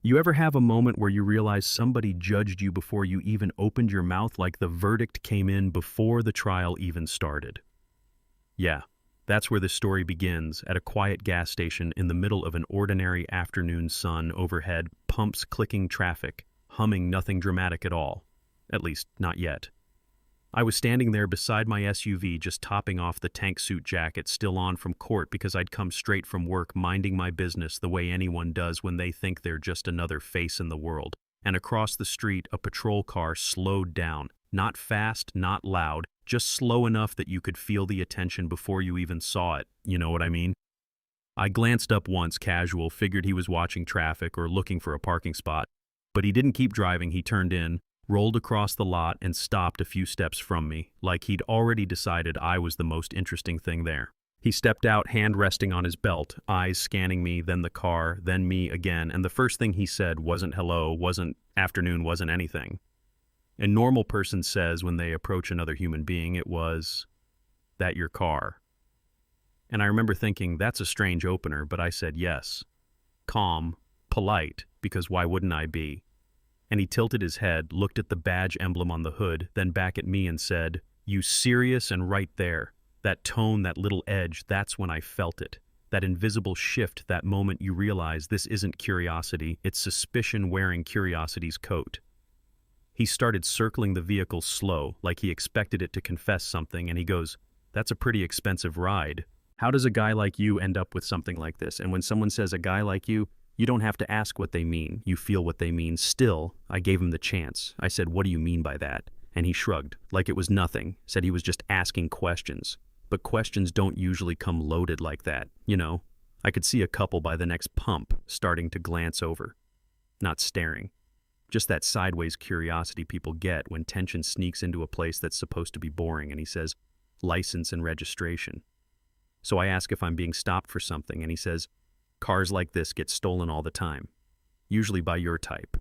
You ever have a moment where you realize somebody judged you before you even opened your mouth, like the verdict came in before the trial even started? Yeah, that's where this story begins, at a quiet gas station in the middle of an ordinary afternoon sun overhead, pumps clicking, traffic humming, nothing dramatic at all. At least, not yet. I was standing there beside my SUV, just topping off the tank suit jacket still on from court because I'd come straight from work, minding my business the way anyone does when they think they're just another face in the world. And across the street, a patrol car slowed down. Not fast, not loud, just slow enough that you could feel the attention before you even saw it. You know what I mean? I glanced up once, casual, figured he was watching traffic or looking for a parking spot. But he didn't keep driving. He turned in, rolled across the lot, and stopped a few steps from me, like he'd already decided I was the most interesting thing there. He stepped out, hand resting on his belt, eyes scanning me, then the car, then me again, and the first thing he said wasn't hello, wasn't afternoon, wasn't anything. A normal person says when they approach another human being, it was, "That your car?" And I remember thinking, that's a strange opener, but I said yes. Calm, polite, because why wouldn't I be? And he tilted his head, looked at the badge emblem on the hood, then back at me and said, "You serious?" And right there, that tone, that little edge, that's when I felt it. That invisible shift, that moment you realize this isn't curiosity, it's suspicion wearing curiosity's coat. He started circling the vehicle slow, like he expected it to confess something, and he goes, "That's a pretty expensive ride. How does a guy like you end up with something like this?" And when someone says a guy like you don't have to ask what they mean. You feel what they mean. Still, I gave him the chance. I said, "What do you mean by that?" And he shrugged, like it was nothing, said he was just asking questions. But questions don't usually come loaded like that, you know? I could see a couple by the next pump starting to glance over. Not staring. Just that sideways curiosity people get when tension sneaks into a place that's supposed to be boring, and he says, "License and registration." So I ask if I'm being stopped for something, and he says, "Cars like this get stolen all the time, usually by your type."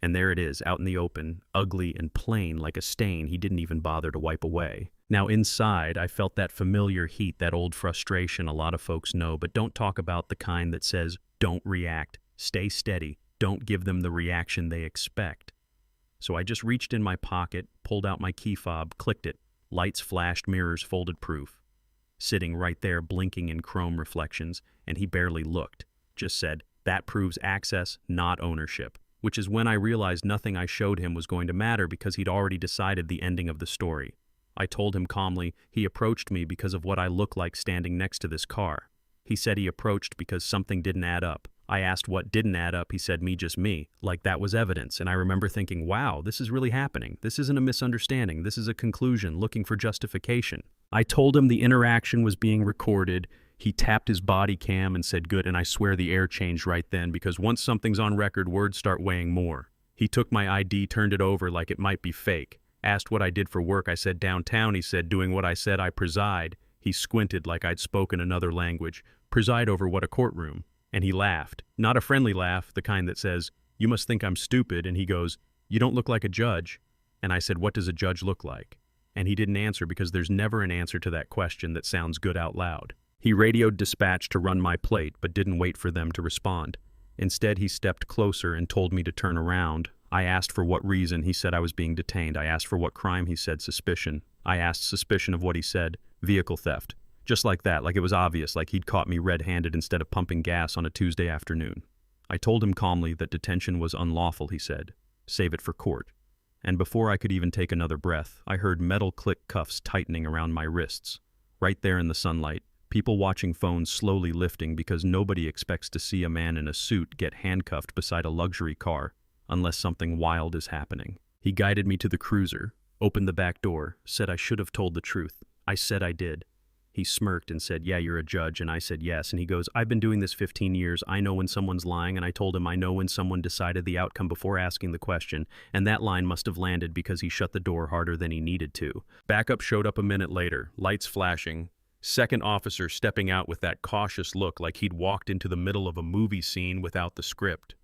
And there it is, out in the open, ugly and plain like a stain he didn't even bother to wipe away. Now inside, I felt that familiar heat, that old frustration a lot of folks know, but don't talk about, the kind that says, don't react, stay steady, don't give them the reaction they expect. So I just reached in my pocket, pulled out my key fob, clicked it. Lights flashed, mirrors folded proof. Sitting right there, blinking in chrome reflections, and he barely looked. Just said, "That proves access, not ownership." Which is when I realized nothing I showed him was going to matter because he'd already decided the ending of the story. I told him calmly he approached me because of what I look like standing next to this car. He said he approached because something didn't add up. I asked what didn't add up. He said, "Me, just me," like that was evidence. And I remember thinking, wow, this is really happening. This isn't a misunderstanding. This is a conclusion, looking for justification. I told him the interaction was being recorded. He tapped his body cam and said, "Good," and I swear the air changed right then, because once something's on record, words start weighing more. He took my ID, turned it over like it might be fake. Asked what I did for work. I said, "Downtown." He said, "Doing what I said, I preside." He squinted like I'd spoken another language. "Preside over what, a courtroom?" And he laughed. Not a friendly laugh, the kind that says, "You must think I'm stupid." And he goes, "You don't look like a judge." And I said, "What does a judge look like?" And he didn't answer, because there's never an answer to that question that sounds good out loud. He radioed dispatch to run my plate, but didn't wait for them to respond. Instead, he stepped closer and told me to turn around. I asked for what reason. He said I was being detained. I asked for what crime. He said suspicion. I asked suspicion of what. He said vehicle theft. Just like that, like it was obvious, like he'd caught me red-handed instead of pumping gas on a Tuesday afternoon. I told him calmly that detention was unlawful, he said. Save it for court. And before I could even take another breath, I heard metal click cuffs tightening around my wrists. Right there in the sunlight, people watching phones slowly lifting, because nobody expects to see a man in a suit get handcuffed beside a luxury car unless something wild is happening. He guided me to the cruiser, opened the back door, said I should have told the truth. I said I did. He smirked and said, "Yeah, you're a judge." And I said yes. And he goes, "I've been doing this 15 years. I know when someone's lying." And I told him I know when someone decided the outcome before asking the question. And that line must have landed because he shut the door harder than he needed to. Backup showed up a minute later, lights flashing. Second officer stepping out with that cautious look like he'd walked into the middle of a movie scene without the script.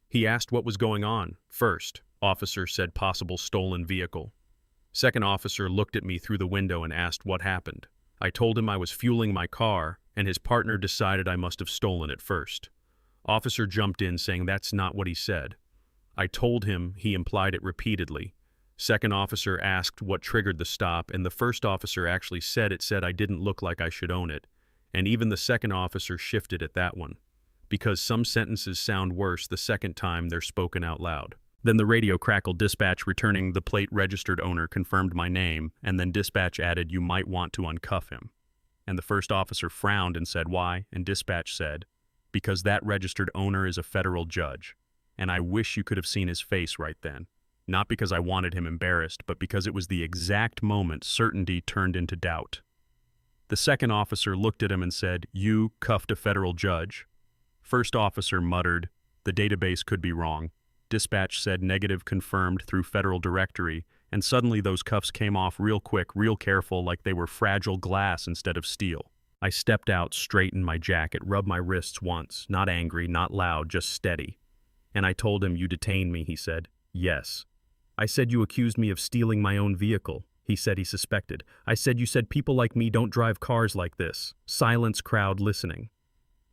He asked what was going on. First officer said possible stolen vehicle. Second officer looked at me through the window and asked what happened. I told him I was fueling my car, and his partner decided I must have stolen it first. Officer jumped in saying that's not what he said. I told him he implied it repeatedly. Second officer asked what triggered the stop, and the first officer actually said it said I didn't look like I should own it. And even the second officer shifted at that one, because some sentences sound worse the second time they're spoken out loud. Then the radio crackled. Dispatch returning the plate registered owner confirmed my name, and then dispatch added, "You might want to uncuff him." And the first officer frowned and said, "Why?" And dispatch said, "Because that registered owner is a federal judge." And I wish you could have seen his face right then. Not because I wanted him embarrassed, but because it was the exact moment certainty turned into doubt. The second officer looked at him and said, "You cuffed a federal judge." First officer muttered, "The database could be wrong." Dispatch said negative confirmed through federal directory, and suddenly those cuffs came off real quick, real careful, like they were fragile glass instead of steel. I stepped out, straightened my jacket, rubbed my wrists once, not angry, not loud, just steady. And I told him, "You detained me," he said. "Yes." I said, "You accused me of stealing my own vehicle." He said he suspected. I said, "You said people like me don't drive cars like this." Silence, crowd listening.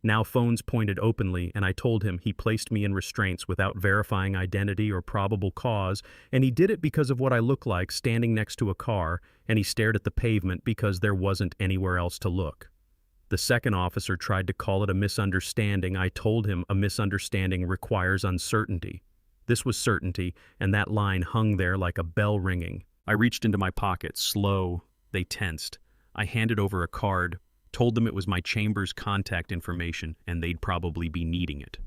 Now phones pointed openly, and I told him he placed me in restraints without verifying identity or probable cause, and he did it because of what I look like standing next to a car, and he stared at the pavement because there wasn't anywhere else to look. The second officer tried to call it a misunderstanding. I told him a misunderstanding requires uncertainty. This was certainty, and that line hung there like a bell ringing. I reached into my pocket, slow. They tensed. I handed over a card, told them it was my chamber's contact information, and they'd probably be needing it.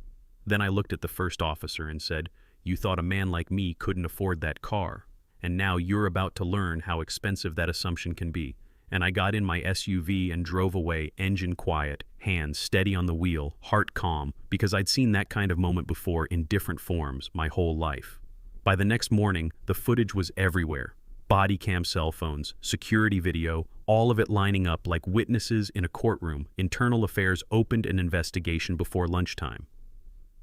Then I looked at the first officer and said, "You thought a man like me couldn't afford that car, and now you're about to learn how expensive that assumption can be." And I got in my SUV and drove away, engine quiet, hands steady on the wheel, heart calm, because I'd seen that kind of moment before in different forms my whole life. By the next morning, the footage was everywhere. Body cam cell phones, security video, all of it lining up like witnesses in a courtroom. Internal Affairs opened an investigation before lunchtime.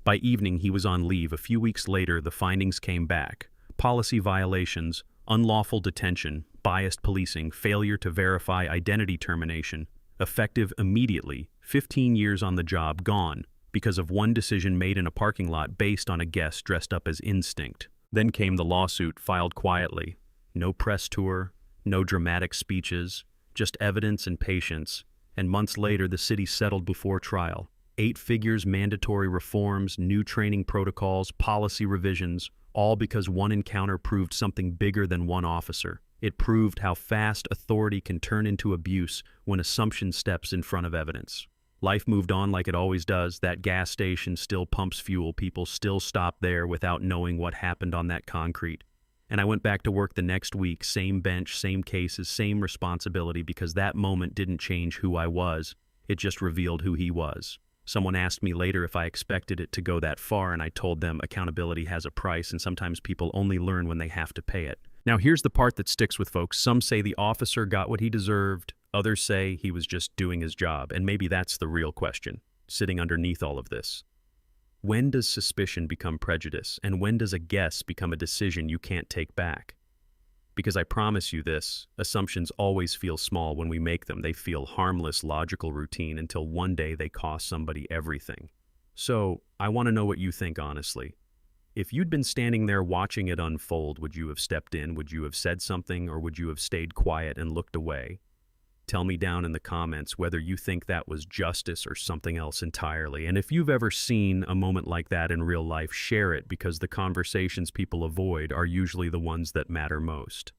By evening, he was on leave. A few weeks later, the findings came back. Policy violations, unlawful detention, biased policing, failure to verify identity termination, effective immediately, 15 years on the job gone, because of one decision made in a parking lot based on a guess dressed up as instinct. Then came the lawsuit, filed quietly. No press tour, no dramatic speeches, just evidence and patience, and months later the city settled before trial. 8 figures, mandatory reforms, new training protocols, policy revisions, all because one encounter proved something bigger than one officer. It proved how fast authority can turn into abuse when assumption steps in front of evidence. Life moved on like it always does. That gas station still pumps fuel. People still stop there without knowing what happened on that concrete. And I went back to work the next week, same bench, same cases, same responsibility, because that moment didn't change who I was. It just revealed who he was. Someone asked me later if I expected it to go that far, and I told them accountability has a price, and sometimes people only learn when they have to pay it. Now here's the part that sticks with folks. Some say the officer got what he deserved. Others say he was just doing his job, and maybe that's the real question, sitting underneath all of this. When does suspicion become prejudice, and when does a guess become a decision you can't take back? Because I promise you this, assumptions always feel small when we make them. They feel harmless, logical routine until one day they cost somebody everything. So, I want to know what you think honestly. If you'd been standing there watching it unfold, would you have stepped in? Would you have said something, or would you have stayed quiet and looked away? Tell me down in the comments whether you think that was justice or something else entirely. And if you've ever seen a moment like that in real life, share it, because the conversations people avoid are usually the ones that matter most.